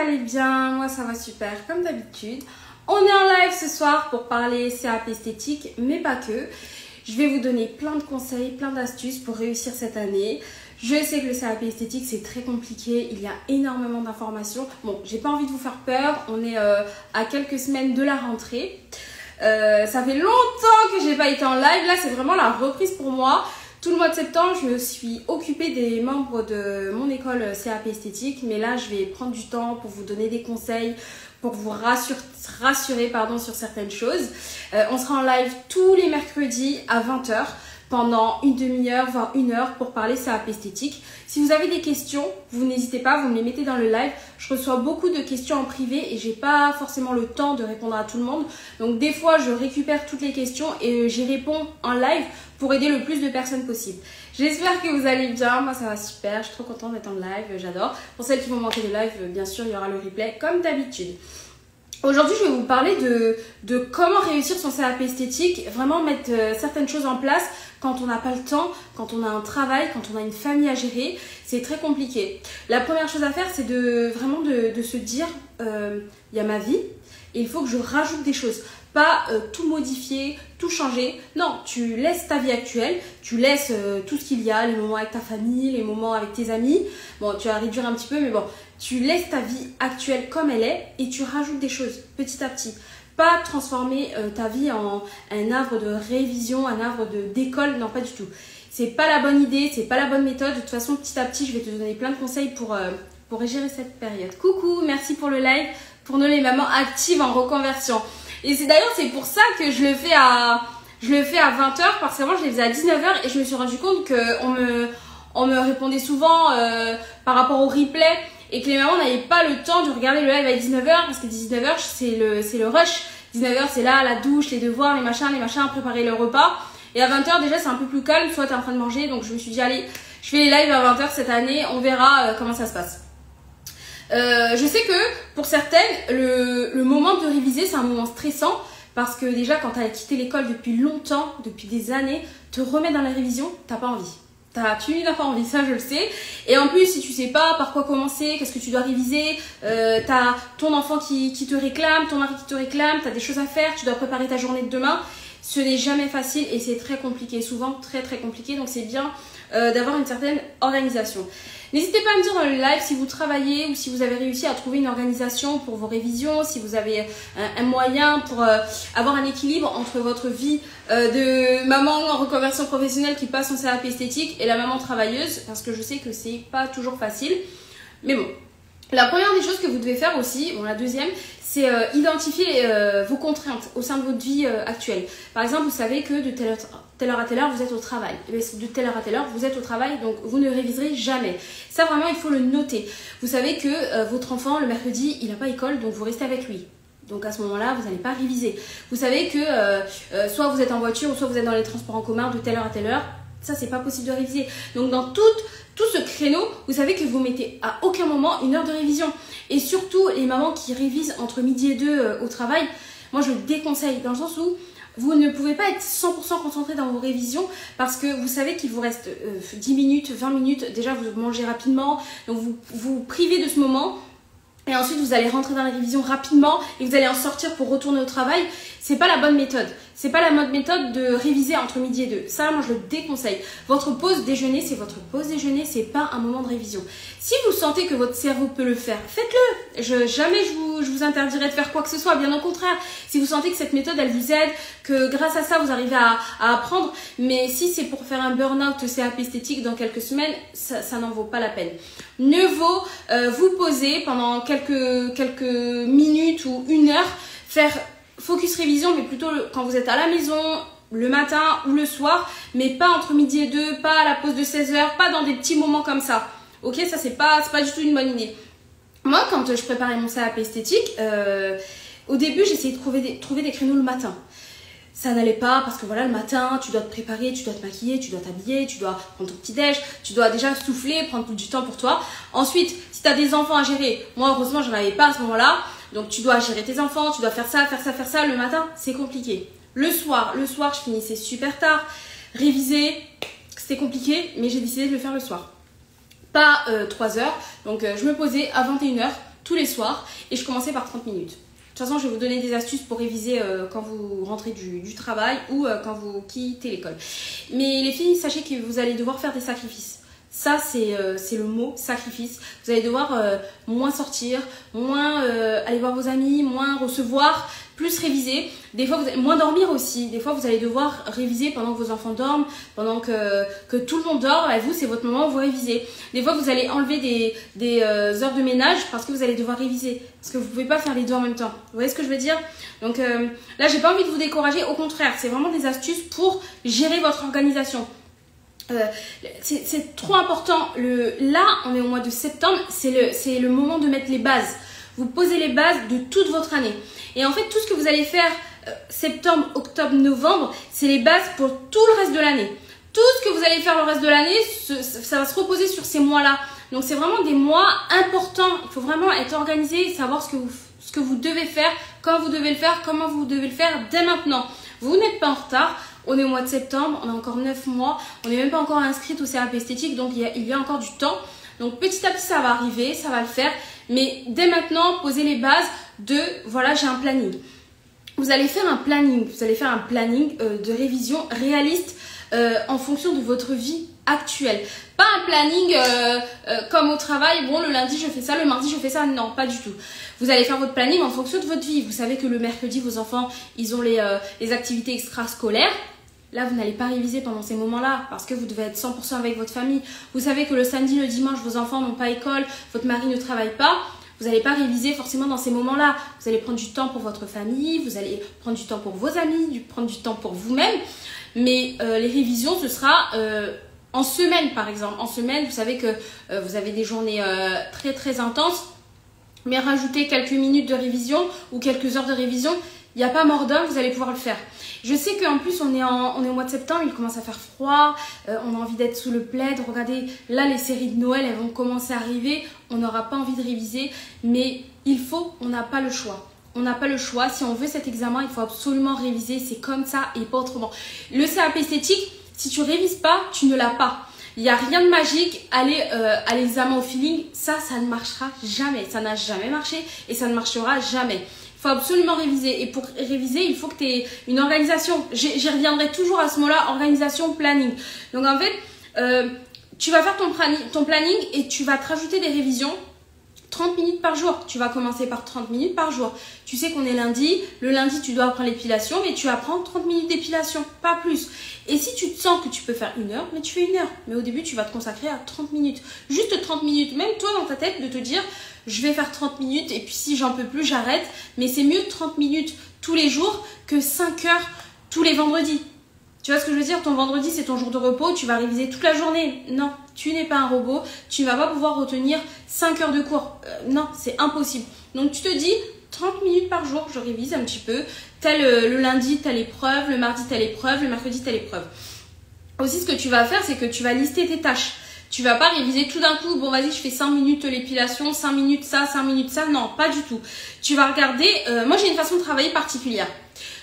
allez bien, moi ça va super comme d'habitude. On est en live ce soir pour parler CAP esthétique, mais pas que. Je vais vous donner plein de conseils, plein d'astuces pour réussir cette année. Je sais que le CAP esthétique c'est très compliqué, il y a énormément d'informations. Bon, j'ai pas envie de vous faire peur, on est à quelques semaines de la rentrée. Ça fait longtemps que j'ai pas été en live, là c'est vraiment la reprise pour moi. Tout le mois de septembre, je me suis occupée des membres de mon école CAP esthétique, mais là, je vais prendre du temps pour vous donner des conseils, pour vous rassurer sur certaines choses. On sera en live tous les mercredis à 20 h pendant une demi-heure, voire une heure pour parler CAP esthétique. Si vous avez des questions, vous n'hésitez pas, vous me les mettez dans le live. Je reçois beaucoup de questions en privé et j'ai pas forcément le temps de répondre à tout le monde. Donc des fois, je récupère toutes les questions et j'y réponds en live pour aider le plus de personnes possible. J'espère que vous allez bien, moi ça va super, je suis trop contente d'être en live, j'adore. Pour celles qui vont manquer le live, bien sûr, il y aura le replay comme d'habitude. Aujourd'hui, je vais vous parler de comment réussir son CAP esthétique, vraiment mettre certaines choses en place quand on n'a pas le temps, quand on a un travail, quand on a une famille à gérer. C'est très compliqué. La première chose à faire, c'est vraiment de se dire, il y a ma vie et il faut que je rajoute des choses. Pas tout modifier, tout changer. Non, tu laisses ta vie actuelle, tu laisses tout ce qu'il y a, les moments avec ta famille, les moments avec tes amis. Bon, tu vas réduire un petit peu, mais bon, tu laisses ta vie actuelle comme elle est et tu rajoutes des choses petit à petit. Pas transformer ta vie en un arbre de révision, un arbre d'école, non pas du tout. C'est pas la bonne idée, c'est pas la bonne méthode. De toute façon, petit à petit, je vais te donner plein de conseils pour gérer cette période. Coucou, merci pour le live, pour nous les mamans actives en reconversion. Et c'est d'ailleurs c'est pour ça que je le fais à 20 h parce qu'avant je les faisais à 19 h et je me suis rendu compte qu'on me répondait souvent par rapport au replay et que les mamans n'avaient pas le temps de regarder le live à 19 h parce que 19 h c'est le rush. 19 h c'est là la douche, les devoirs, les machins, préparer le repas. Et à 20 h déjà c'est un peu plus calme, soit tu es en train de manger, donc je me suis dit allez, je fais les lives à 20 h cette année, on verra comment ça se passe. Je sais que pour certaines, le moment de réviser, c'est un moment stressant parce que déjà, quand tu as quitté l'école depuis longtemps, depuis des années, te remettre dans la révision, t'as pas envie. Tu n'as pas envie, ça je le sais. Et en plus, si tu sais pas par quoi commencer, qu'est-ce que tu dois réviser, t'as ton enfant qui te réclame, ton mari qui te réclame, t'as des choses à faire, tu dois préparer ta journée de demain. Ce n'est jamais facile et c'est très compliqué, souvent très très compliqué. Donc c'est bien d'avoir une certaine organisation. N'hésitez pas à me dire dans le live si vous travaillez ou si vous avez réussi à trouver une organisation pour vos révisions, si vous avez un moyen pour avoir un équilibre entre votre vie de maman en reconversion professionnelle qui passe son CAP esthétique et la maman travailleuse, parce que je sais que c'est pas toujours facile. Mais bon, la première des choses que vous devez faire aussi, bon la deuxième, c'est identifier vos contraintes au sein de votre vie actuelle. Par exemple, vous savez que de telle heure à telle heure, vous êtes au travail. Et de telle heure à telle heure, vous êtes au travail, donc vous ne réviserez jamais. Ça, vraiment, il faut le noter. Vous savez que votre enfant, le mercredi, il n'a pas école, donc vous restez avec lui. Donc à ce moment-là, vous n'allez pas réviser. Vous savez que soit vous êtes en voiture, ou soit vous êtes dans les transports en commun de telle heure à telle heure. Ça, c'est pas possible de réviser. Donc dans tout ce créneau, vous savez que vous mettez à aucun moment une heure de révision. Et surtout, les mamans qui révisent entre midi et 2 au travail, moi je le déconseille dans le sens où vous ne pouvez pas être 100% concentré dans vos révisions parce que vous savez qu'il vous reste 10 minutes, 20 minutes. Déjà, vous mangez rapidement, donc vous vous privez de ce moment. Et ensuite, vous allez rentrer dans la révision rapidement et vous allez en sortir pour retourner au travail. C'est pas la bonne méthode. C'est pas la bonne méthode de réviser entre midi et 2. Ça, moi, je le déconseille. Votre pause déjeuner, c'est votre pause déjeuner, c'est pas un moment de révision. Si vous sentez que votre cerveau peut le faire, faites-le. Jamais je vous interdirai de faire quoi que ce soit, bien au contraire. Si vous sentez que cette méthode, elle vous aide, que grâce à ça, vous arrivez à apprendre, mais si c'est pour faire un burn-out CAP esthétique dans quelques semaines, ça n'en vaut pas la peine. Mieux vaut vous poser pendant quelques minutes ou une heure, faire focus révision, mais plutôt quand vous êtes à la maison, le matin ou le soir, mais pas entre midi et 2, pas à la pause de 16 h, pas dans des petits moments comme ça. Ok, ça c'est pas du tout une bonne idée. Moi, quand je préparais mon CAP esthétique, au début, j'essayais de trouver des créneaux le matin. Ça n'allait pas parce que voilà, le matin, tu dois te préparer, tu dois te maquiller, tu dois t'habiller, tu dois prendre ton petit déj, tu dois déjà souffler, prendre du temps pour toi. Ensuite, si tu as des enfants à gérer, moi heureusement, j'en avais pas à ce moment-là. Donc tu dois gérer tes enfants, tu dois faire ça. Le matin, c'est compliqué. Le soir, je finissais super tard. Réviser, c'était compliqué, mais j'ai décidé de le faire le soir. Pas 3 heures. Donc je me posais à 21 h. tous les soirs et je commençais par 30 minutes. De toute façon, je vais vous donner des astuces pour réviser quand vous rentrez du travail ou quand vous quittez l'école. Mais les filles, sachez que vous allez devoir faire des sacrifices. Ça, c'est le mot, sacrifice. Vous allez devoir moins sortir, moins aller voir vos amis, moins recevoir, plus réviser. Des fois, vous allez moins dormir aussi. Des fois, vous allez devoir réviser pendant que vos enfants dorment, pendant que tout le monde dort. Et vous, c'est votre moment où vous révisez. Des fois, vous allez enlever des heures de ménage parce que vous allez devoir réviser. Parce que vous ne pouvez pas faire les deux en même temps. Vous voyez ce que je veux dire? Donc là, j'ai pas envie de vous décourager. Au contraire, c'est vraiment des astuces pour gérer votre organisation. C'est trop important. Là, on est au mois de septembre, c'est le moment de mettre les bases. Vous posez les bases de toute votre année. Et en fait, tout ce que vous allez faire septembre, octobre, novembre, c'est les bases pour tout le reste de l'année. Tout ce que vous allez faire le reste de l'année, ça va se reposer sur ces mois-là. Donc, c'est vraiment des mois importants. Il faut vraiment être organisé, savoir ce que vous devez faire, quand vous devez le faire, comment vous devez le faire dès maintenant. Vous n'êtes pas en retard. On est au mois de septembre, on a encore 9 mois, on n'est même pas encore inscrite au CAP esthétique, donc il y a encore du temps. Donc petit à petit, ça va arriver, ça va le faire. Mais dès maintenant, posez les bases de, voilà, j'ai un planning. Vous allez faire un planning, de révision réaliste en fonction de votre vie actuelle. Pas un planning comme au travail, bon, le lundi, je fais ça, le mardi, je fais ça. Non, pas du tout. Vous allez faire votre planning en fonction de votre vie. Vous savez que le mercredi, vos enfants, ils ont les activités extrascolaires. Là, vous n'allez pas réviser pendant ces moments-là parce que vous devez être 100% avec votre famille. Vous savez que le samedi, le dimanche, vos enfants n'ont pas école, votre mari ne travaille pas. Vous n'allez pas réviser forcément dans ces moments-là. Vous allez prendre du temps pour votre famille, vous allez prendre du temps pour vos amis, prendre du temps pour vous-même. Mais les révisions, ce sera en semaine, par exemple. En semaine, vous savez que vous avez des journées très, très intenses. Mais rajouter quelques minutes de révision ou quelques heures de révision, il n'y a pas mort d'homme, vous allez pouvoir le faire. Je sais qu'en plus, on est au mois de septembre, il commence à faire froid, on a envie d'être sous le plaid. Regardez, là, les séries de Noël, elles vont commencer à arriver. On n'aura pas envie de réviser, mais on n'a pas le choix. On n'a pas le choix. Si on veut cet examen, il faut absolument réviser. C'est comme ça et pas autrement. Le CAP esthétique, si tu ne révises pas, tu ne l'as pas. Il n'y a rien de magique, aller à l'examen au feeling, ça ne marchera jamais. Ça n'a jamais marché et ça ne marchera jamais. Il faut absolument réviser. Et pour réviser, il faut que tu aies une organisation. J'y reviendrai toujours à ce mot-là, organisation, planning. Donc en fait, tu vas faire ton planning et tu vas te rajouter des révisions. 30 minutes par jour. Tu vas commencer par 30 minutes par jour. Tu sais qu'on est lundi. Le lundi, tu dois apprendre l'épilation, mais tu apprends 30 minutes d'épilation, pas plus. Et si tu te sens que tu peux faire 1 heure, mais tu fais 1 heure. Mais au début, tu vas te consacrer à 30 minutes. Juste 30 minutes. Même toi, dans ta tête, de te dire, je vais faire 30 minutes et puis si j'en peux plus, j'arrête. Mais c'est mieux 30 minutes tous les jours que 5 heures tous les vendredis. Tu vois ce que je veux dire? Ton vendredi, c'est ton jour de repos, tu vas réviser toute la journée. Non, tu n'es pas un robot, tu ne vas pas pouvoir retenir 5 heures de cours. Non, c'est impossible. Donc, tu te dis 30 minutes par jour, je révise un petit peu. Le lundi, tu as l'épreuve, le mardi, tu as l'épreuve, le mercredi, tu as l'épreuve. Aussi, ce que tu vas faire, c'est que tu vas lister tes tâches. Tu vas pas réviser tout d'un coup, bon vas-y, je fais 5 minutes l'épilation, 5 minutes ça, 5 minutes ça. Non, pas du tout. Tu vas regarder, moi j'ai une façon de travailler particulière.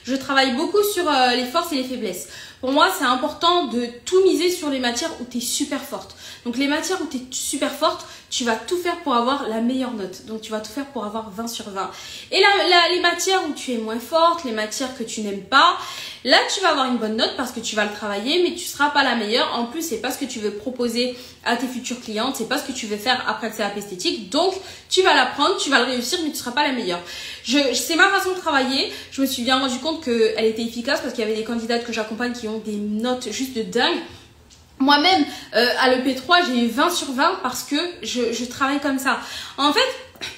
Je travaille beaucoup sur les forces et les faiblesses. Pour moi, c'est important de tout miser sur les matières où tu es super forte. Donc, les matières où tu es super forte, tu vas tout faire pour avoir la meilleure note. Donc, tu vas tout faire pour avoir 20 sur 20. Et là, les matières où tu es moins forte, les matières que tu n'aimes pas, là, tu vas avoir une bonne note parce que tu vas le travailler, mais tu ne seras pas la meilleure. En plus, c'est pas ce que tu veux proposer à tes futures clientes, c'est pas ce que tu veux faire après le CAP esthétique. Donc, tu vas l'apprendre, tu vas le réussir, mais tu ne seras pas la meilleure. C'est ma façon de travailler. Je me suis bien rendu compte qu'elle était efficace parce qu'il y avait des candidates que j'accompagne qui ont des notes juste de dingue. Moi-même, à l'EP3, j'ai eu 20 sur 20 parce que je travaille comme ça. En fait,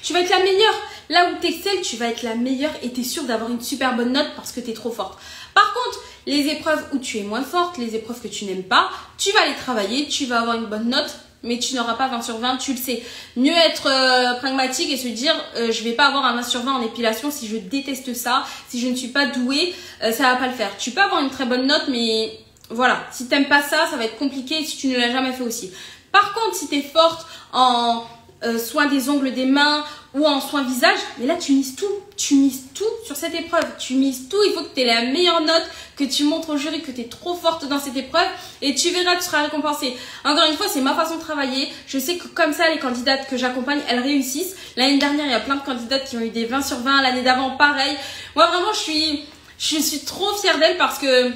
tu vas être la meilleure. Là où tu excelles, tu vas être la meilleure et tu es sûre d'avoir une super bonne note parce que tu es trop forte. Par contre, les épreuves où tu es moins forte, les épreuves que tu n'aimes pas, tu vas les travailler, tu vas avoir une bonne note, mais tu n'auras pas 20 sur 20, tu le sais. Mieux être pragmatique et se dire, je vais pas avoir un 20 sur 20 en épilation si je déteste ça, si je ne suis pas douée, ça va pas le faire. Tu peux avoir une très bonne note, mais voilà, si t'aimes pas ça, ça va être compliqué si tu ne l'as jamais fait aussi. Par contre, si tu es forte en soin des ongles des mains ou en soin visage, mais là tu mises tout sur cette épreuve, tu mises tout, il faut que tu aies la meilleure note, que tu montres au jury que tu es trop forte dans cette épreuve et tu verras, tu seras récompensée. Encore une fois, c'est ma façon de travailler, je sais que comme ça les candidates que j'accompagne, elles réussissent. L'année dernière, il y a plein de candidates qui ont eu des 20 sur 20, l'année d'avant pareil. Moi vraiment je suis trop fière d'elles parce que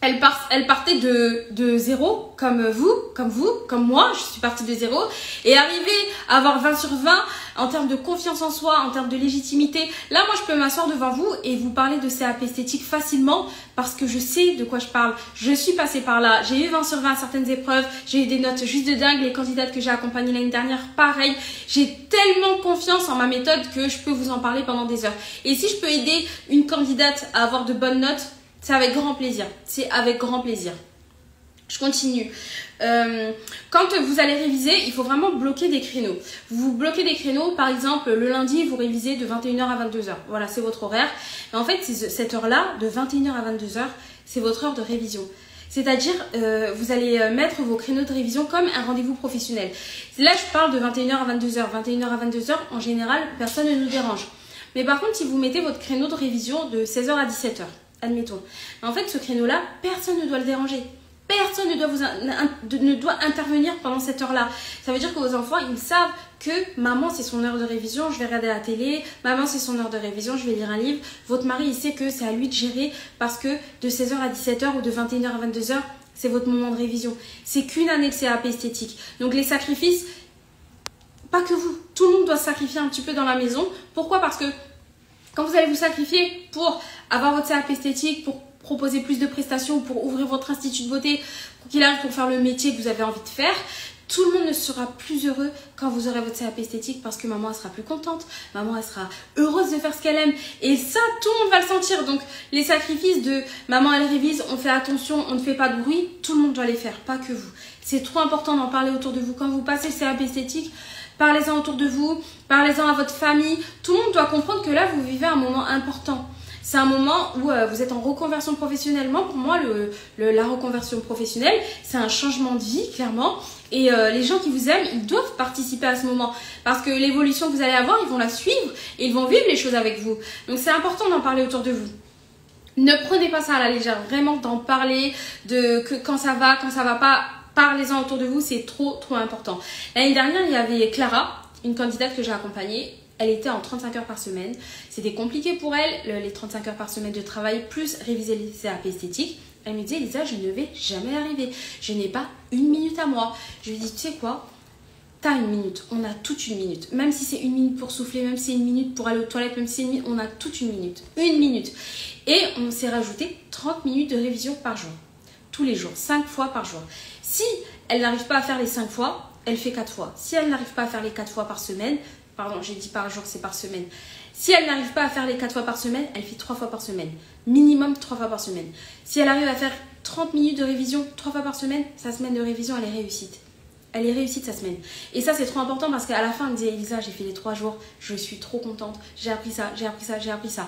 elle partait de zéro, comme vous, comme moi, je suis partie de zéro. Et arriver à avoir 20 sur 20 en termes de confiance en soi, en termes de légitimité. Là, moi, je peux m'asseoir devant vous et vous parler de CAP esthétique facilement parce que je sais de quoi je parle. Je suis passée par là. J'ai eu 20 sur 20 à certaines épreuves. J'ai eu des notes juste de dingue. Les candidates que j'ai accompagnées l'année dernière, pareil. J'ai tellement confiance en ma méthode que je peux vous en parler pendant des heures. Et si je peux aider une candidate à avoir de bonnes notes, c'est avec grand plaisir. C'est avec grand plaisir. Je continue. Quand vous allez réviser, il faut vraiment bloquer des créneaux. Vous bloquez des créneaux, par exemple, le lundi, vous révisez de 21h à 22h. Voilà, c'est votre horaire. Et en fait, cette heure-là, de 21h à 22h, c'est votre heure de révision. C'est-à-dire, vous allez mettre vos créneaux de révision comme un rendez-vous professionnel. Là, je parle de 21h à 22h. 21h à 22h, en général, personne ne nous dérange. Mais par contre, si vous mettez votre créneau de révision de 16h à 17h, admettons. En fait, ce créneau-là, personne ne doit le déranger. Personne ne doit intervenir pendant cette heure-là. Ça veut dire que vos enfants, ils savent que maman, c'est son heure de révision, je vais regarder la télé. Maman, c'est son heure de révision, je vais lire un livre. Votre mari, il sait que c'est à lui de gérer parce que de 16h à 17h ou de 21h à 22h, c'est votre moment de révision. C'est qu'une année de CAP esthétique. Donc, les sacrifices, pas que vous. Tout le monde doit se sacrifier un petit peu dans la maison. Pourquoi? Parce que quand vous allez vous sacrifier pour avoir votre CAP esthétique, pour proposer plus de prestations, pour ouvrir votre institut de beauté, pour qu'il arrive pour faire le métier que vous avez envie de faire, tout le monde ne sera plus heureux quand vous aurez votre CAP esthétique parce que maman elle sera plus contente, maman elle sera heureuse de faire ce qu'elle aime et ça tout le monde va le sentir. Donc les sacrifices de maman elle révise, on fait attention, on ne fait pas de bruit, tout le monde doit les faire, pas que vous. C'est trop important d'en parler autour de vous. Quand vous passez le CAP esthétique, parlez-en autour de vous, parlez-en à votre famille. Tout le monde doit comprendre que là, vous vivez un moment important. C'est un moment où vous êtes en reconversion professionnellement. Pour moi, la reconversion professionnelle, c'est un changement de vie, clairement. Et les gens qui vous aiment, ils doivent participer à ce moment. Parce que l'évolution que vous allez avoir, ils vont la suivre et ils vont vivre les choses avec vous. Donc, c'est important d'en parler autour de vous. Ne prenez pas ça à la légère. Vraiment, d'en parler, quand ça va pas. Parlez-en autour de vous, c'est trop important. L'année dernière, il y avait Clara, une candidate que j'ai accompagnée. Elle était en 35 heures par semaine. C'était compliqué pour elle, les 35 heures par semaine de travail, plus réviser les CAP esthétiques. Elle me disait, Lisa, je ne vais jamais arriver. Je n'ai pas une minute à moi. Je lui ai dit, tu sais quoi? T'as une minute. On a toute une minute. Même si c'est une minute pour souffler, même si c'est une minute pour aller aux toilettes, même si c'est une minute, on a toute une minute. Une minute. Et on s'est rajouté 30 minutes de révision par jour. Tous les jours, 5 fois par jour. Si elle n'arrive pas à faire les 5 fois, elle fait 4 fois. Si elle n'arrive pas à faire les 4 fois par semaine, pardon, j'ai dit par jour, c'est par semaine. Si elle n'arrive pas à faire les 4 fois par semaine, elle fait 3 fois par semaine. Minimum 3 fois par semaine. Si elle arrive à faire 30 minutes de révision 3 fois par semaine, sa semaine de révision, elle est réussite. Elle est réussite sa semaine. Et ça, c'est trop important parce qu'à la fin, elle me disait, Elisa, j'ai fait les 3 jours, je suis trop contente, j'ai appris ça, j'ai appris ça, j'ai appris ça.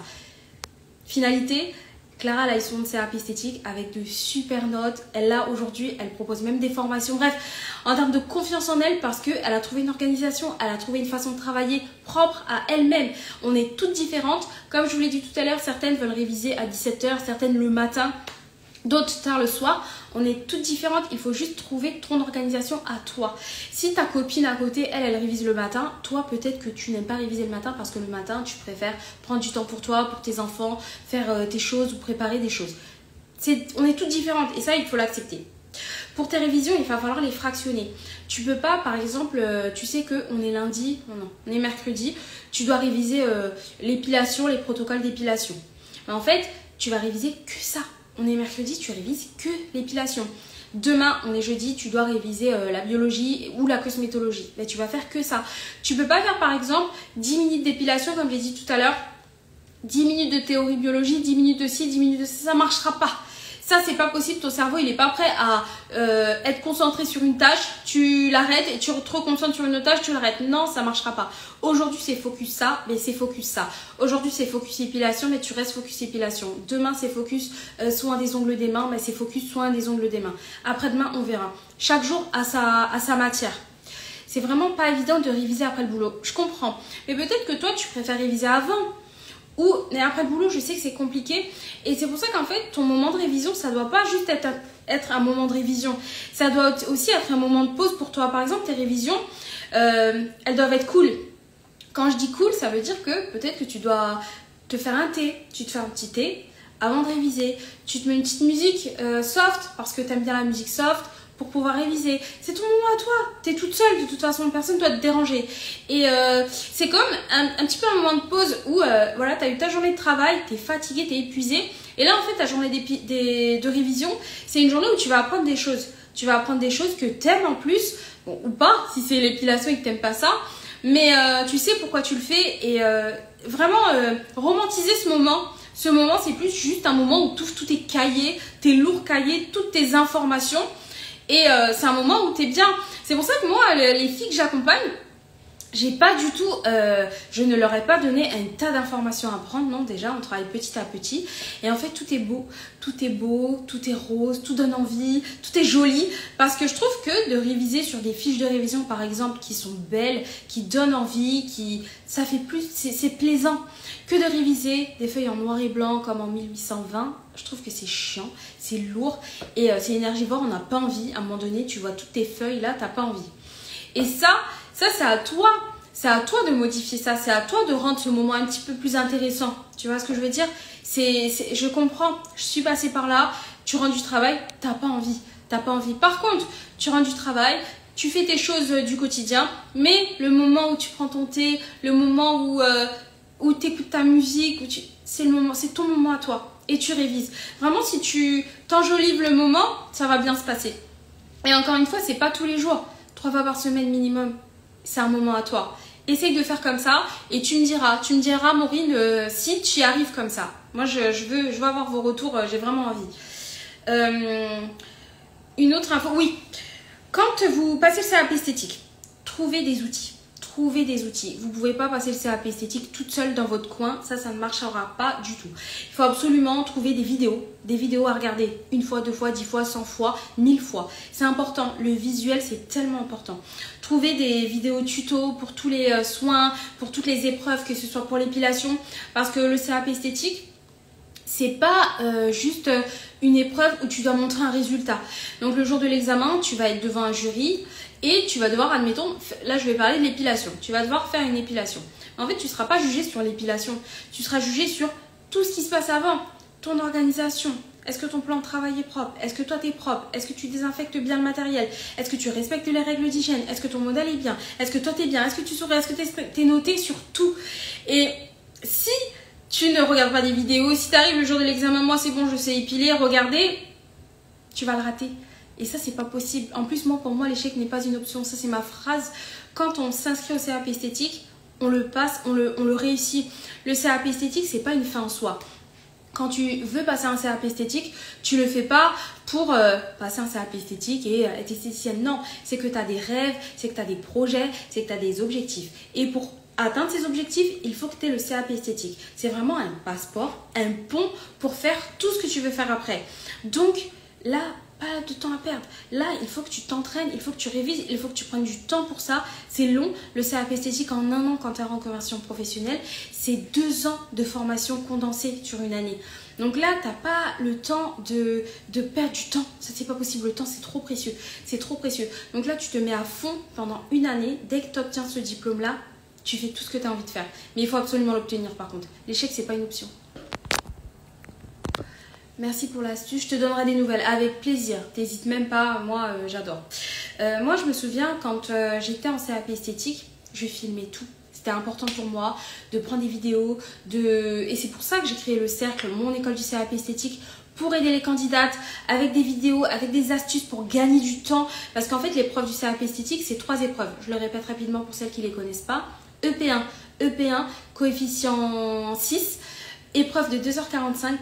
Finalité, Clara, elle a eu son CAP esthétique avec de super notes. Elle l'a aujourd'hui, elle propose même des formations. Bref, en termes de confiance en elle, parce qu'elle a trouvé une organisation, elle a trouvé une façon de travailler propre à elle-même. On est toutes différentes. Comme je vous l'ai dit tout à l'heure, certaines veulent réviser à 17h, certaines le matin, d'autres tard le soir. On est toutes différentes, il faut juste trouver ton organisation à toi. Si ta copine à côté, elle révise le matin, toi peut-être que tu n'aimes pas réviser le matin parce que le matin, tu préfères prendre du temps pour toi, pour tes enfants, faire tes choses ou préparer des choses. On est toutes différentes et ça, il faut l'accepter. Pour tes révisions, il va falloir les fractionner. Tu peux pas, par exemple, tu sais qu'on est lundi, non, on est mercredi, tu dois réviser l'épilation, les protocoles d'épilation. En fait, tu vas réviser que ça. On est mercredi, tu révises que l'épilation. Demain, on est jeudi, tu dois réviser la biologie ou la cosmétologie. Mais tu vas faire que ça. Tu peux pas faire par exemple 10 minutes d'épilation comme j'ai dit tout à l'heure, 10 minutes de théorie biologie, 10 minutes de ci, 10 minutes de ça, ça marchera pas. Ça, c'est pas possible. Ton cerveau, il est pas prêt à être concentré sur une tâche. Tu l'arrêtes et tu te reconcentres sur une autre tâche, tu l'arrêtes. Non, ça marchera pas. Aujourd'hui, c'est focus ça, mais c'est focus ça. Aujourd'hui, c'est focus épilation, mais tu restes focus épilation. Demain, c'est focus soin des ongles des mains, mais c'est focus soin des ongles des mains. Après-demain, on verra. Chaque jour a sa matière. c'est vraiment pas évident de réviser après le boulot. Je comprends. Mais peut-être que toi, tu préfères réviser avant. Mais après le boulot, je sais que c'est compliqué. Et c'est pour ça qu'en fait, ton moment de révision, ça doit pas juste être un moment de révision. Ça doit aussi être un moment de pause pour toi. Par exemple, tes révisions, elles doivent être cool. Quand je dis cool, ça veut dire que peut-être que tu dois te faire un thé. Tu te fais un petit thé avant de réviser. Tu te mets une petite musique soft parce que tu aimes bien la musique soft pour pouvoir réviser. C'est ton moment à toi. Tu es toute seule de toute façon. Personne ne doit te déranger. Et c'est comme un petit peu un moment de pause où voilà, tu as eu ta journée de travail, tu es fatigué, tu es épuisé. Et là, en fait, ta journée de révision, c'est une journée où tu vas apprendre des choses. Tu vas apprendre des choses que tu aimes en plus, bon, ou pas, si c'est l'épilation et que tu n'aimes pas ça. Mais tu sais pourquoi tu le fais et vraiment romantiser ce moment. Ce moment, c'est plus juste un moment où tout est cahier, tes lourds cahiers, toutes tes informations. Et c'est un moment où tu es bien. C'est pour ça que moi, les filles que j'accompagne, j'ai pas du tout, je ne leur ai pas donné un tas d'informations à prendre. Non, déjà, on travaille petit à petit. Et en fait, tout est beau, tout est rose, tout donne envie, tout est joli. Parce que je trouve que de réviser sur des fiches de révision, par exemple, qui sont belles, qui donnent envie, ça fait plus, c'est plaisant. Que de réviser des feuilles en noir et blanc comme en 1820, je trouve que c'est chiant, c'est lourd et c'est énergivore, on n'a pas envie. À un moment donné, tu vois toutes tes feuilles là, t'as pas envie. Et ça c'est à toi. C'est à toi de modifier ça, c'est à toi de rendre ce moment un petit peu plus intéressant. Tu vois ce que je veux dire? Je comprends, je suis passée par là, tu rends du travail, t'as pas envie. T'as pas envie. Par contre, tu rends du travail, tu fais tes choses du quotidien, mais le moment où tu prends ton thé, le moment où tu écoutes ta musique, c'est ton moment à toi et tu révises. Vraiment, si tu t'enjolives le moment, ça va bien se passer. Et encore une fois, c'est pas tous les jours, 3 fois par semaine minimum, c'est un moment à toi. Essaye de faire comme ça et tu me diras Maureen, si tu y arrives comme ça. Moi, je veux avoir vos retours, j'ai vraiment envie. Une autre info, oui. Quand vous passez le CAP esthétique, trouvez des outils. Trouvez des outils. Vous ne pouvez pas passer le CAP esthétique toute seule dans votre coin. Ça ne marchera pas du tout. Il faut absolument trouver des vidéos à regarder. 1 fois, 2 fois, 10 fois, 100 fois, 1000 fois. C'est important. Le visuel, c'est tellement important. Trouvez des vidéos tuto pour tous les soins, pour toutes les épreuves, que ce soit pour l'épilation. Parce que le CAP esthétique, c'est pas juste une épreuve où tu dois montrer un résultat. Donc le jour de l'examen, tu vas être devant un jury et tu vas devoir, admettons, là je vais parler de l'épilation. Tu vas devoir faire une épilation. En fait, tu ne seras pas jugé sur l'épilation. Tu seras jugé sur tout ce qui se passe avant. Ton organisation. Est-ce que ton plan de travail est propre? Est-ce que toi tu es propre? Est-ce que tu désinfectes bien le matériel? Est-ce que tu respectes les règles d'hygiène? Est-ce que ton modèle est bien? Est-ce que toi tu es bien? Est-ce que tu souris? Est-ce que tu es noté sur tout? Et si tu ne regardes pas des vidéos, si tu arrives le jour de l'examen, moi c'est bon, je sais épiler, regardez, tu vas le rater. Et ça, c'est pas possible. En plus, pour moi, l'échec n'est pas une option. Ça, c'est ma phrase. Quand on s'inscrit au CAP esthétique, on le passe, on le réussit. Le CAP esthétique, c'est pas une fin en soi. Quand tu veux passer un CAP esthétique, tu le fais pas pour passer un CAP esthétique et être esthéticienne. Non, c'est que tu as des rêves, c'est que tu as des projets, c'est que tu as des objectifs. Et pour atteindre ces objectifs, il faut que tu aies le CAP esthétique. C'est vraiment un passeport, un pont pour faire tout ce que tu veux faire après. Donc là, pas de temps à perdre. Là, il faut que tu t'entraînes, il faut que tu révises, il faut que tu prennes du temps pour ça. C'est long. Le CAP esthétique en 1 an quand tu es en conversion professionnelle, c'est 2 ans de formation condensée sur une année. Donc là, tu n'as pas le temps de perdre du temps. Ça, c'est pas possible. Le temps, c'est trop précieux. C'est trop précieux. Donc là, tu te mets à fond pendant 1 année. Dès que tu obtiens ce diplôme-là, tu fais tout ce que tu as envie de faire. Mais il faut absolument l'obtenir par contre. L'échec, c'est pas une option. Merci pour l'astuce, je te donnerai des nouvelles avec plaisir, t'hésites même pas, moi j'adore. Moi je me souviens quand j'étais en CAP esthétique, je filmais tout. C'était important pour moi de prendre des vidéos, et c'est pour ça que j'ai créé le cercle, mon école du CAP esthétique, pour aider les candidates avec des vidéos, avec des astuces pour gagner du temps. Parce qu'en fait l'épreuve du CAP esthétique, c'est 3 épreuves. Je le répète rapidement pour celles qui ne les connaissent pas. EP1, coefficient 6. Épreuve de 2h45,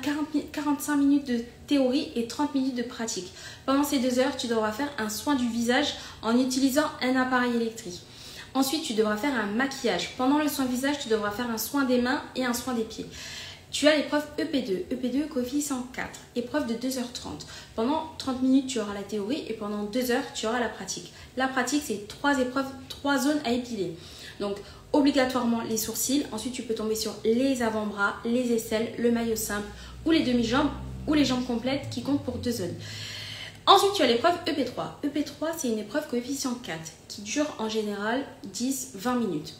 45 minutes de théorie et 30 minutes de pratique. Pendant ces 2 heures, tu devras faire un soin du visage en utilisant un appareil électrique. Ensuite, tu devras faire un maquillage. Pendant le soin visage, tu devras faire un soin des mains et un soin des pieds. Tu as l'épreuve EP2. EP2, coefficient 4. Épreuve de 2h30. Pendant 30 minutes, tu auras la théorie et pendant 2 heures, tu auras la pratique. La pratique, c'est 3 épreuves, 3 zones à épiler. Donc, obligatoirement les sourcils. Ensuite, tu peux tomber sur les avant-bras, les aisselles, le maillot simple ou les demi-jambes ou les jambes complètes qui comptent pour 2 zones. Ensuite, tu as l'épreuve EP3. EP3, c'est une épreuve coefficient 4 qui dure en général 10-20 minutes.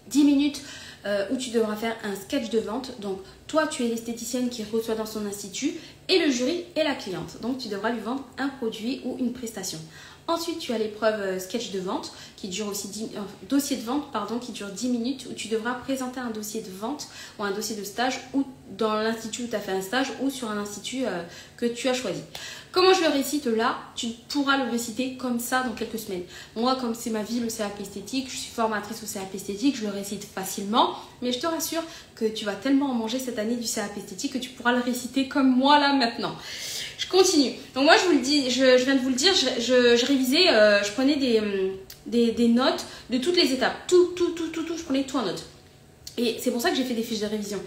10 minutes où tu devras faire un sketch de vente. Donc, toi, tu es l'esthéticienne qui reçoit dans son institut et le jury est la cliente. Donc, tu devras lui vendre un produit ou une prestation. Ensuite, tu as l'épreuve sketch de vente qui dure aussi dossier de vente pardon, qui dure 10 minutes où tu devras présenter un dossier de vente ou un dossier de stage ou dans l'institut où tu as fait un stage ou sur un institut que tu as choisi. Comment je le récite là? Tu pourras le réciter comme ça dans quelques semaines. Moi, comme c'est ma vie, le CAP esthétique, je suis formatrice au CAP esthétique, je le récite facilement. Mais je te rassure que tu vas tellement en manger cette année du CAP esthétique que tu pourras le réciter comme moi là maintenant. Je continue. Donc moi, je vous le dis, je viens de vous le dire, je révisais, je prenais des notes de toutes les étapes. Tout, je prenais tout en notes. Et c'est pour ça que j'ai fait des fiches de révision.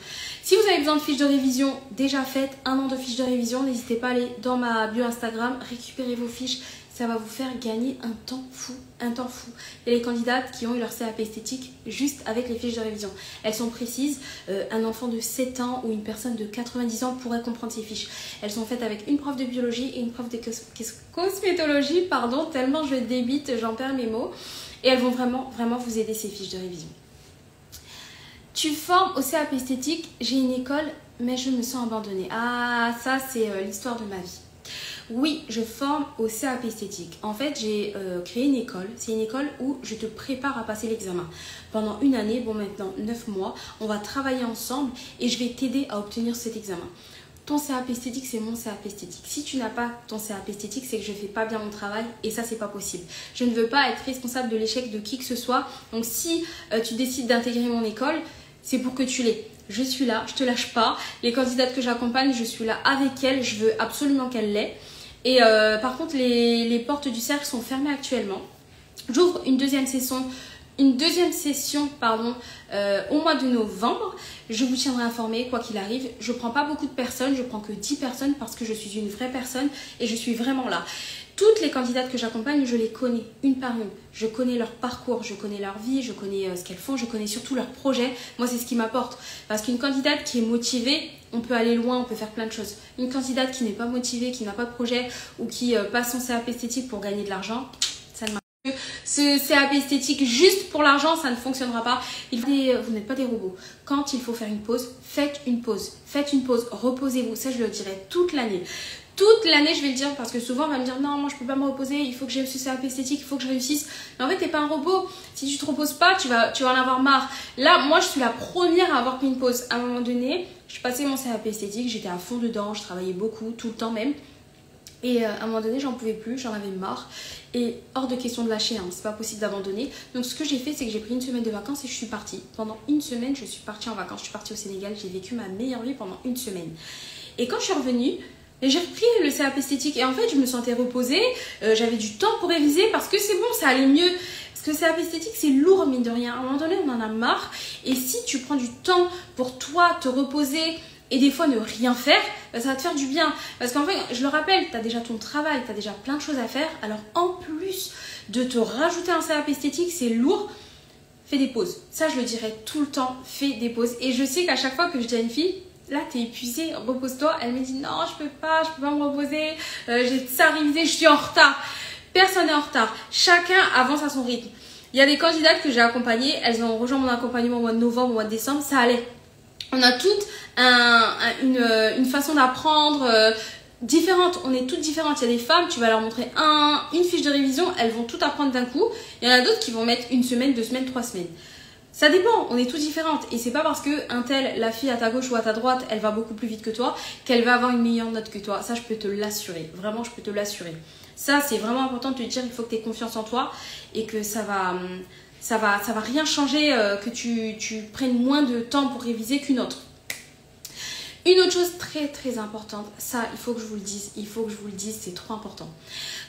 Si vous avez besoin de fiches de révision déjà faites, 1 an de fiches de révision, n'hésitez pas à aller dans ma bio Instagram, récupérer vos fiches. Ça va vous faire gagner un temps fou, un temps fou. Il y a les candidates qui ont eu leur CAP esthétique juste avec les fiches de révision. Elles sont précises. Un enfant de 7 ans ou une personne de 90 ans pourrait comprendre ces fiches. Elles sont faites avec une prof de biologie et une prof de cosmétologie, pardon, tellement je débite, j'en perds mes mots. Et elles vont vraiment vous aider ces fiches de révision. Tu formes au CAP esthétique, j'ai une école, mais je me sens abandonnée. Ah, ça c'est l'histoire de ma vie. Oui, je forme au CAP esthétique. En fait, j'ai créé une école. C'est une école où je te prépare à passer l'examen. Pendant une année, bon maintenant 9 mois, on va travailler ensemble et je vais t'aider à obtenir cet examen. Ton CAP esthétique, c'est mon CAP esthétique. Si tu n'as pas ton CAP esthétique, c'est que je ne fais pas bien mon travail et ça, c'est pas possible. Je ne veux pas être responsable de l'échec de qui que ce soit. Donc, si tu décides d'intégrer mon école, c'est pour que tu l'aies. Je suis là, je te lâche pas. Les candidates que j'accompagne, je suis là avec elles. Je veux absolument qu'elles l'aient. Et par contre, les portes du cercle sont fermées actuellement. J'ouvre une deuxième session au mois de novembre. Je vous tiendrai informé quoi qu'il arrive. Je ne prends pas beaucoup de personnes, je prends que 10 personnes parce que je suis une vraie personne et je suis vraiment là. Toutes les candidates que j'accompagne, je les connais une par une. Je connais leur parcours, je connais leur vie, je connais ce qu'elles font, je connais surtout leurs projets. Moi, c'est ce qui m'apporte. Parce qu'une candidate qui est motivée, on peut aller loin, on peut faire plein de choses. Une candidate qui n'est pas motivée, qui n'a pas de projet ou qui passe son CAP esthétique pour gagner de l'argent, ça ne marche pas. Ce CAP esthétique juste pour l'argent, ça ne fonctionnera pas. Vous n'êtes pas des robots. Quand il faut faire une pause, faites une pause. Faites une pause, reposez-vous. Ça, je le dirai toute l'année. Toute l'année, je vais le dire parce que souvent, on va me dire non, moi, je ne peux pas me reposer. Il faut que j'ai ce CAP esthétique, il faut que je réussisse. Mais en fait, tu n'es pas un robot. Si tu ne te reposes pas, tu vas en avoir marre. Là, moi, je suis la première à avoir pris une pause. À un moment donné, je passais mon CAP esthétique, j'étais à fond dedans, je travaillais beaucoup, tout le temps même. Et à un moment donné, j'en pouvais plus, j'en avais marre. Et hors de question de lâcher, hein, c'est pas possible d'abandonner. Donc ce que j'ai fait, c'est que j'ai pris une semaine de vacances et je suis partie. Pendant une semaine, je suis partie en vacances, je suis partie au Sénégal, j'ai vécu ma meilleure vie pendant une semaine. Et quand je suis revenue, j'ai repris le CAP esthétique et en fait, je me sentais reposée, j'avais du temps pour réviser parce que c'est bon, ça allait mieux. Parce que le CAP esthétique, c'est lourd, mine de rien. À un moment donné, on en a marre. Et si tu prends du temps pour toi, te reposer et des fois ne rien faire, ça va te faire du bien. Parce qu'en fait, je le rappelle, tu as déjà ton travail, tu as déjà plein de choses à faire. Alors en plus de te rajouter un CAP esthétique, c'est lourd, fais des pauses. Ça, je le dirais tout le temps, fais des pauses. Et je sais qu'à chaque fois que je dis à une fille, là, tu es épuisée, repose-toi. Elle me dit, non, je peux pas me reposer. J'ai ça à réviser, je suis en retard. Personne n'est en retard. Chacun avance à son rythme. Il y a des candidates que j'ai accompagnées, elles ont rejoint mon accompagnement au mois de novembre, au mois de décembre, ça allait. On a toutes une façon d'apprendre différente. On est toutes différentes. Il y a des femmes, tu vas leur montrer une fiche de révision, elles vont tout apprendre d'un coup. Il y en a d'autres qui vont mettre 1 semaine, 2 semaines, 3 semaines. Ça dépend, on est toutes différentes. Et c'est pas parce que la fille à ta gauche ou à ta droite, elle va beaucoup plus vite que toi, qu'elle va avoir une meilleure note que toi. Ça, je peux te l'assurer. Vraiment, je peux te l'assurer. Ça, c'est vraiment important de te dire, il faut que tu aies confiance en toi et que ça va rien changer, que tu prennes moins de temps pour réviser qu'une autre. Une autre chose très très importante, ça il faut que je vous le dise, c'est trop important.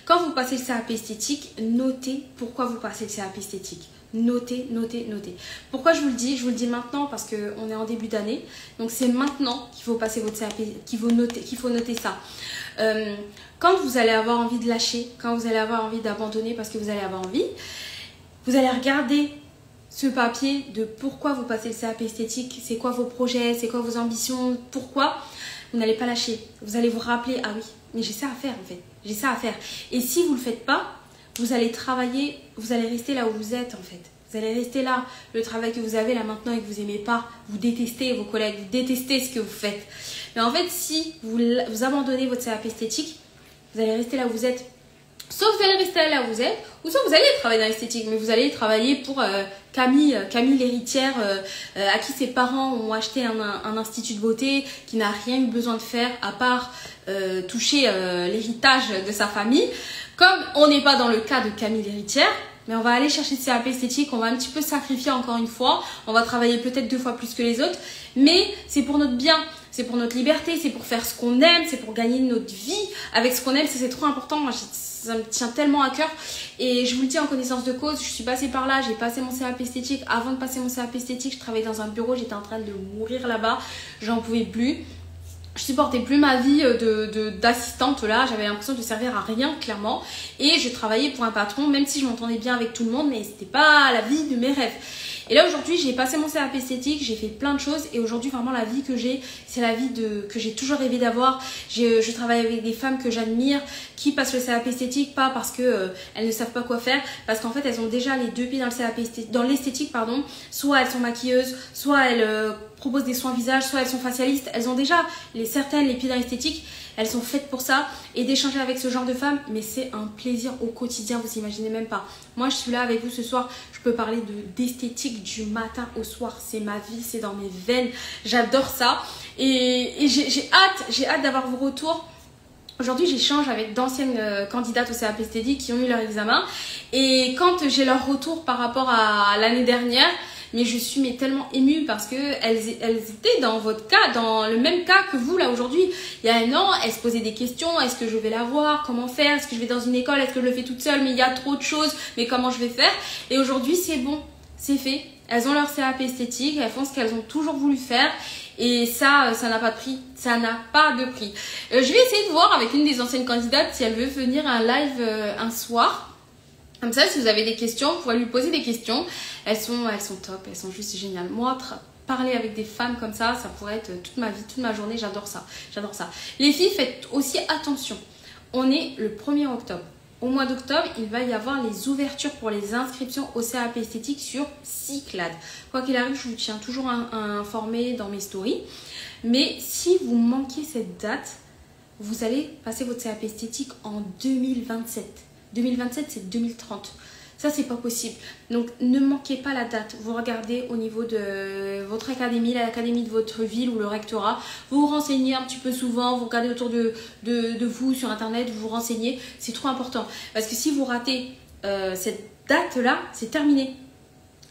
Quand vous passez le CAP esthétique, notez pourquoi vous passez le CAP esthétique. notez, notez, notez. Pourquoi je vous le dis? Je vous le dis maintenant parce qu'on est en début d'année. Donc c'est maintenant qu'il faut passer votre CAP, qu'il faut noter ça. Quand vous allez avoir envie de lâcher, quand vous allez avoir envie d'abandonner parce que vous allez avoir envie, vous allez regarder ce papier de pourquoi vous passez le CAP esthétique, c'est quoi vos projets, c'est quoi vos ambitions, pourquoi. Vous n'allez pas lâcher. Vous allez vous rappeler, ah oui, mais j'ai ça à faire en fait. J'ai ça à faire. Et si vous ne le faites pas, vous allez travailler, vous allez rester là où vous êtes en fait. Vous allez rester là. Le travail que vous avez là maintenant et que vous n'aimez pas, vous détestez vos collègues, vous détestez ce que vous faites. Mais en fait, si vous abandonnez votre CAP esthétique, vous allez rester là où vous êtes. Soit vous allez rester là où vous êtes, ou soit vous allez travailler dans l'esthétique, mais vous allez travailler pour Camille l'héritière, à qui ses parents ont acheté un institut de beauté, qui n'a rien eu besoin de faire à part toucher l'héritage de sa famille. Comme on n'est pas dans le cas de Camille l'héritière, mais on va aller chercher ce CAP esthétique, on va un petit peu sacrifier encore une fois, on va travailler peut-être 2 fois plus que les autres, mais c'est pour notre bien. C'est pour notre liberté, c'est pour faire ce qu'on aime, c'est pour gagner notre vie avec ce qu'on aime. C'est trop important. Moi, ça me tient tellement à cœur. Et je vous le dis en connaissance de cause, je suis passée par là, j'ai passé mon CAP esthétique. Avant de passer mon CAP esthétique, je travaillais dans un bureau, j'étais en train de mourir là-bas. J'en pouvais plus. Je supportais plus ma vie d'assistante là, j'avais l'impression de servir à rien clairement. Et je travaillais pour un patron, même si je m'entendais bien avec tout le monde, mais c'était pas la vie de mes rêves. Et là aujourd'hui j'ai passé mon CAP esthétique, j'ai fait plein de choses et aujourd'hui vraiment la vie que j'ai, c'est la vie que j'ai toujours rêvé d'avoir. Je travaille avec des femmes que j'admire, qui passent le CAP esthétique, pas parce que elles ne savent pas quoi faire, parce qu'en fait elles ont déjà les 2 pieds dans le CAP dans l'esthétique pardon. Soit elles sont maquilleuses, soit elles proposent des soins visage, soit elles sont facialistes. Elles ont déjà certaines les pieds dans l'esthétique. Elles sont faites pour ça et d'échanger avec ce genre de femmes, mais c'est un plaisir au quotidien, vous imaginez même pas. Moi je suis là avec vous ce soir, je peux parler d'esthétique du matin au soir, c'est ma vie, c'est dans mes veines, j'adore ça et j'ai hâte d'avoir vos retours. Aujourd'hui, j'échange avec d'anciennes candidates au CAP esthétique qui ont eu leur examen et quand j'ai leur retour par rapport à l'année dernière, mais je suis tellement émue parce que elles étaient dans votre cas, dans le même cas que vous là aujourd'hui. Il y a un an, elles se posaient des questions. Est-ce que je vais l'avoir? Comment faire? Est-ce que je vais dans une école? Est-ce que je le fais toute seule? Mais il y a trop de choses. Mais comment je vais faire? Et aujourd'hui, c'est bon, c'est fait. Elles ont leur CAP esthétique, elles font ce qu'elles ont toujours voulu faire. Et ça n'a pas de prix. Ça n'a pas de prix. Je vais essayer de voir avec une des anciennes candidates si elle veut venir à un live un soir. Comme ça, si vous avez des questions, vous pouvez lui poser des questions. Elles sont top, elles sont juste géniales. Moi, parler avec des femmes comme ça pourrait être toute ma vie, toute ma journée. J'adore ça, j'adore ça. Les filles, faites aussi attention. On est le 1er octobre. Au mois d'octobre, il va y avoir les ouvertures pour les inscriptions au CAP esthétique sur Cyclades. Quoi qu'il arrive, je vous tiens toujours informé dans mes stories. Mais si vous manquez cette date, vous allez passer votre CAP esthétique en 2027. 2027, c'est 2030. Ça, c'est pas possible. Donc, ne manquez pas la date. Vous regardez au niveau de votre académie, l'académie de votre ville ou le rectorat. Vous vous renseignez un petit peu souvent. Vous regardez autour de vous sur Internet. Vous vous renseignez. C'est trop important. Parce que si vous ratez cette date-là, c'est terminé.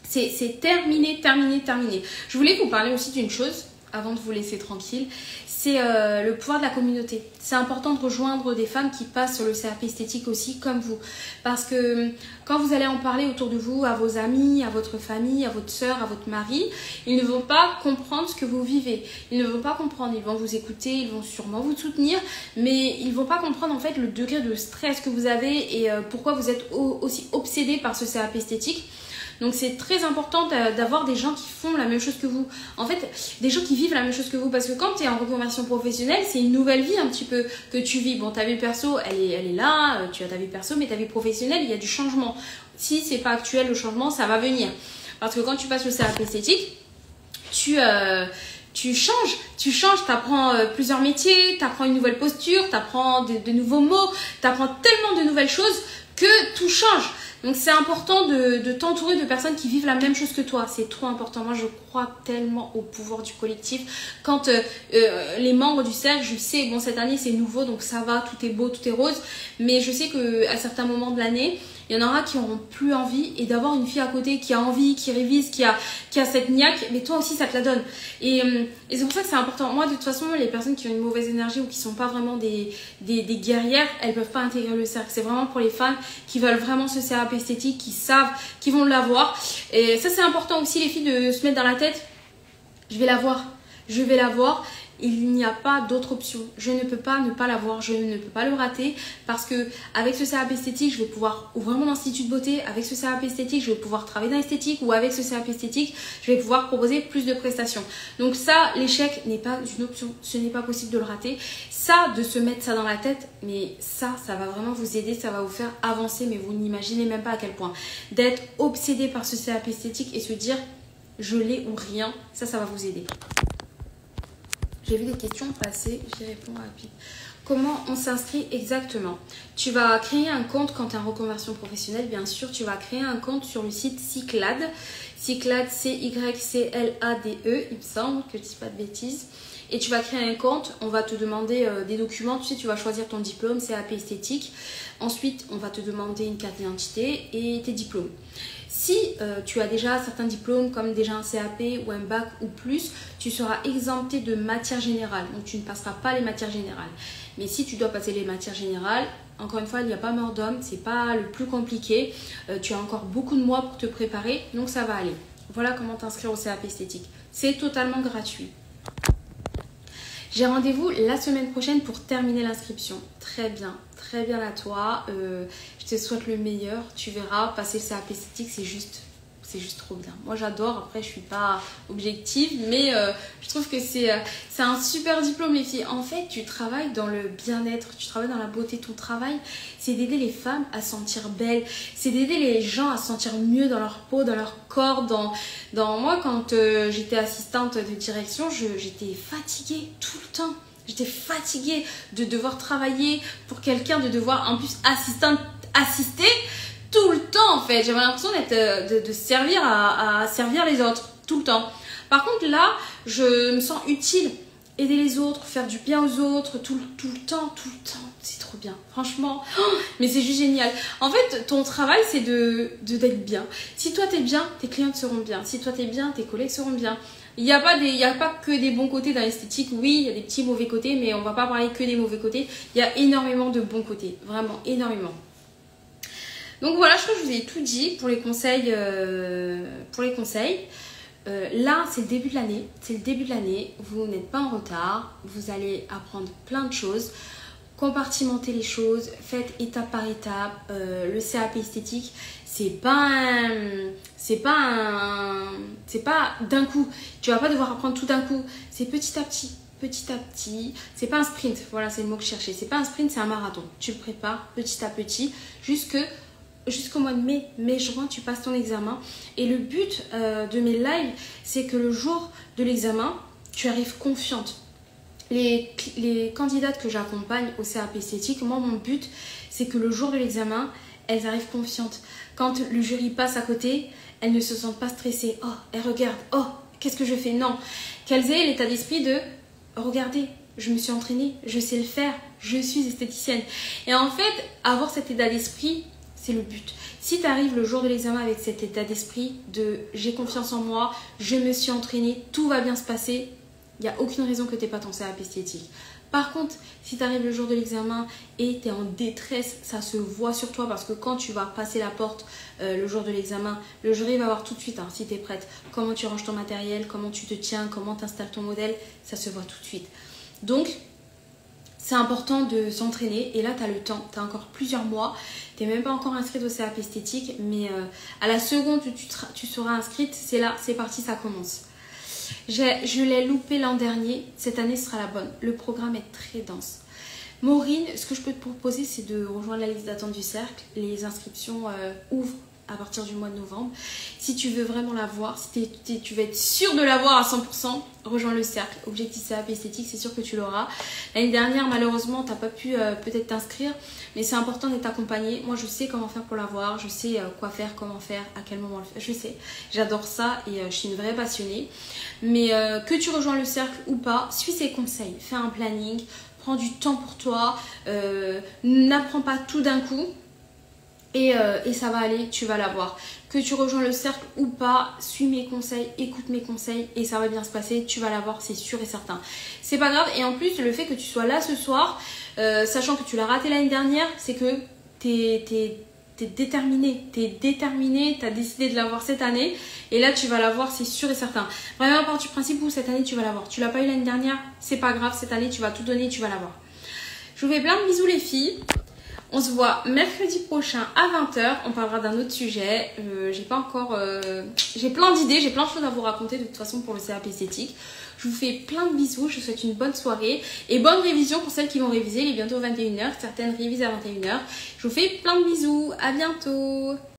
C'est terminé, terminé, terminé. Je voulais vous parler aussi d'une chose avant de vous laisser tranquille. C'est le pouvoir de la communauté. C'est important de rejoindre des femmes qui passent sur le CAP esthétique aussi comme vous. Parce que quand vous allez en parler autour de vous, à vos amis, à votre famille, à votre soeur, à votre mari, ils ne vont pas comprendre ce que vous vivez. Ils ne vont pas comprendre. Ils vont vous écouter, ils vont sûrement vous soutenir, mais ils ne vont pas comprendre en fait le degré de stress que vous avez et pourquoi vous êtes aussi obsédé par ce CAP esthétique. Donc c'est très important d'avoir des gens qui font la même chose que vous. En fait, des gens qui vivent la même chose que vous. Parce que quand tu es en reconversion professionnelle, c'est une nouvelle vie un petit peu que tu vis. Bon, ta vie perso, elle est là, tu as ta vie perso, mais ta vie professionnelle, il y a du changement. Si c'est pas actuel, le changement, ça va venir. Parce que quand tu passes le CAP esthétique, tu changes, tu apprends plusieurs métiers, tu apprends une nouvelle posture, tu apprends de nouveaux mots, tu apprends tellement de nouvelles choses que tout change. Donc c'est important de t'entourer de personnes qui vivent la même chose que toi. C'est trop important. Moi je crois tellement au pouvoir du collectif. Quand les membres du cercle, je sais, bon cette année c'est nouveau donc ça va, tout est beau, tout est rose. Mais je sais qu'à certains moments de l'année, Il y en aura qui n'auront plus envie, et d'avoir une fille à côté qui a envie, qui révise, qui a cette niaque, mais toi aussi ça te la donne. Et c'est pour ça que c'est important. Moi de toute façon, les personnes qui ont une mauvaise énergie ou qui sont pas vraiment des guerrières, elles peuvent pas intégrer le cercle. C'est vraiment pour les femmes qui veulent vraiment ce CAP esthétique, qui savent, qui vont l'avoir. Et ça c'est important aussi les filles de se mettre dans la tête, je vais l'avoir, je vais l'avoir. Il n'y a pas d'autre option. Je ne peux pas ne pas l'avoir, je ne peux pas le rater parce que avec ce CAP esthétique, je vais pouvoir ouvrir mon institut de beauté. Avec ce CAP esthétique, je vais pouvoir travailler dans l'esthétique, ou avec ce CAP esthétique, je vais pouvoir proposer plus de prestations. Donc ça, l'échec n'est pas une option. Ce n'est pas possible de le rater. Ça, de se mettre ça dans la tête, mais ça va vraiment vous aider, ça va vous faire avancer, mais vous n'imaginez même pas à quel point. D'être obsédé par ce CAP esthétique et se dire je l'ai ou rien, ça va vous aider. J'ai vu des questions passer, j'y réponds rapide. Comment on s'inscrit exactement? Tu vas créer un compte quand tu es en reconversion professionnelle, bien sûr. Tu vas créer un compte sur le site Cyclade. Cyclade, C-Y-C-L-A-D-E, il me semble que je ne dis pas de bêtises. Et tu vas créer un compte, on va te demander des documents. Tu sais, tu vas choisir ton diplôme, CAP esthétique. Ensuite, on va te demander une carte d'identité et tes diplômes. Si tu as déjà certains diplômes comme déjà un CAP ou un bac ou plus, tu seras exempté de matière générale. Donc tu ne passeras pas les matières générales. Mais si tu dois passer les matières générales, encore une fois, il n'y a pas mort d'homme, c'est pas le plus compliqué. Tu as encore beaucoup de mois pour te préparer, donc ça va aller. Voilà comment t'inscrire au CAP esthétique. C'est totalement gratuit. J'ai rendez-vous la semaine prochaine pour terminer l'inscription. Très bien à toi. Je te souhaite le meilleur. Tu verras, passer le CAP esthétique, c'est juste trop bien. Moi j'adore, après je suis pas objective, mais je trouve que c'est un super diplôme les filles. En fait, tu travailles dans le bien-être, tu travailles dans la beauté. Ton travail, c'est d'aider les femmes à se sentir belles, c'est d'aider les gens à se sentir mieux dans leur peau, dans leur corps. Moi, quand j'étais assistante de direction, j'étais fatiguée tout le temps. J'étais fatiguée de devoir travailler pour quelqu'un, de devoir en plus assister tout le temps en fait. J'avais l'impression de servir à servir les autres tout le temps. Par contre là, je me sens utile. Aider les autres, faire du bien aux autres tout le temps. C'est trop bien. Franchement, mais c'est juste génial. En fait, ton travail, c'est d'être bien. Si toi, t'es bien, tes clientes seront bien. Si toi, t'es bien, tes collègues seront bien. Il n'y a pas que des bons côtés dans l'esthétique. Oui, il y a des petits mauvais côtés, mais on ne va pas parler que des mauvais côtés. Il y a énormément de bons côtés. Vraiment, énormément. Donc voilà, je crois que je vous ai tout dit pour les conseils. Là, c'est le début de l'année. C'est le début de l'année. Vous n'êtes pas en retard. Vous allez apprendre plein de choses. Compartimenter les choses. Faites étape par étape. Le CAP esthétique, c'est pas d'un coup. Tu vas pas devoir apprendre tout d'un coup. C'est petit à petit. Petit à petit. C'est pas un sprint. Voilà, c'est le mot que je cherchais. C'est pas un sprint, c'est un marathon. Tu le prépares petit à petit jusqu'au mois de mai-juin, tu passes ton examen. Et le but de mes lives, c'est que le jour de l'examen, tu arrives confiante. Les candidates que j'accompagne au CAP esthétique, moi, mon but, c'est que le jour de l'examen, elles arrivent confiantes. Quand le jury passe à côté, elles ne se sentent pas stressées. Oh, elles regardent. Oh, qu'est-ce que je fais? Non. Qu'elles aient l'état d'esprit de « Regardez, je me suis entraînée, je sais le faire, je suis esthéticienne. » Et en fait, avoir cet état d'esprit, c'est le but. Si tu arrives le jour de l'examen avec cet état d'esprit de « j'ai confiance en moi, je me suis entraînée, tout va bien se passer », il n'y a aucune raison que tu n'aies pas ton CAP esthétique. Par contre, si tu arrives le jour de l'examen et tu es en détresse, ça se voit sur toi parce que quand tu vas passer la porte le jour de l'examen, le jury va voir tout de suite, si tu es prête, comment tu ranges ton matériel, comment tu te tiens, comment tu installes ton modèle, ça se voit tout de suite. Donc, c'est important de s'entraîner et là, tu as le temps, tu as encore plusieurs mois. Tu n'es même pas encore inscrite au CAP esthétique, mais à la seconde où tu seras inscrite, c'est là, c'est parti, ça commence. Je l'ai loupé l'an dernier, cette année sera la bonne. Le programme est très dense. Maureen, ce que je peux te proposer, c'est de rejoindre la liste d'attente du cercle. Les inscriptions ouvrent à partir du mois de novembre. Si tu veux vraiment la voir, si tu veux être sûr de l'avoir à 100%, rejoins le cercle. Objectif CAP esthétique, c'est sûr que tu l'auras. L'année dernière, malheureusement, tu n'as pas pu peut-être t'inscrire, mais c'est important d'être accompagné. Moi, je sais comment faire pour l'avoir, je sais quoi faire, comment faire, à quel moment le faire. Je sais, j'adore ça et je suis une vraie passionnée. Mais que tu rejoins le cercle ou pas, suis ses conseils, fais un planning, prends du temps pour toi, n'apprends pas tout d'un coup. et ça va aller, tu vas l'avoir. Que tu rejoins le cercle ou pas, suis mes conseils, écoute mes conseils et ça va bien se passer, tu vas l'avoir, c'est sûr et certain. C'est pas grave, et en plus le fait que tu sois là ce soir, sachant que tu l'as raté l'année dernière, c'est que t'es déterminé, t'as décidé de l'avoir cette année et là tu vas l'avoir, c'est sûr et certain. Vraiment à partir du principe où cette année tu vas l'avoir. Tu l'as pas eu l'année dernière, c'est pas grave, cette année tu vas tout donner, tu vas l'avoir. Je vous fais plein de bisous les filles. On se voit mercredi prochain à 20 h. On parlera d'un autre sujet. J'ai pas encore... j'ai plein d'idées, j'ai plein de choses à vous raconter de toute façon pour le CAP esthétique. Je vous fais plein de bisous, je vous souhaite une bonne soirée et bonne révision pour celles qui vont réviser. Il est bientôt 21 h, certaines révisent à 21 h. Je vous fais plein de bisous, à bientôt.